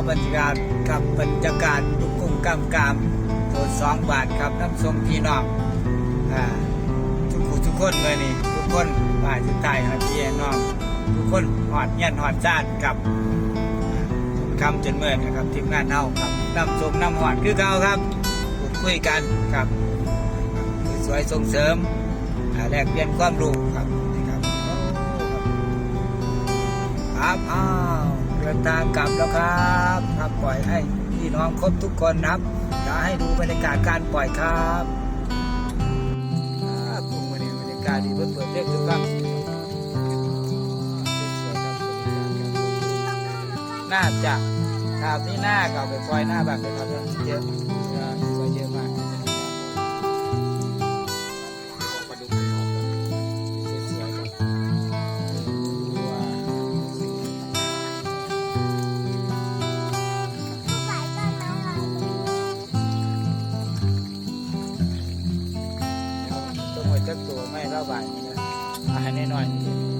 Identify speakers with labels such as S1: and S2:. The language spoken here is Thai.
S1: บรรยากาศกับบรรยากาศลูกกุ้งกำกามตัว2 บาทครับน้ำส้มพี่น้องทุกคนเลยนี่ทุกคนบ่ายสุดท้ายครับพี่น้องทุกคนหอดเงี้ยนหอดจานกับคำจนเมื่อนะครับทีมงานเท่าครับน้ำส้มน้ำหอดคือเก่าครับพูดคุยกันครับสวยส่งเสริมแลกเปลี่ยนความรู้ครับครับเดินทางกลับแล้วครับปล่อยให้พี่น้องครบทุกคนนะครับจะให้ดูบรรยากาศการปล่อยครับพุ่งมาในบรรยากาศดีเปิดเรียกทุกครับน่าจะครับนี่หน้าเขาไปปล่อยหน้าแบบเลยครับเยอะเยอะมากจักตัวไม่เล่าบ่ายนี่นะให้น้อยๆ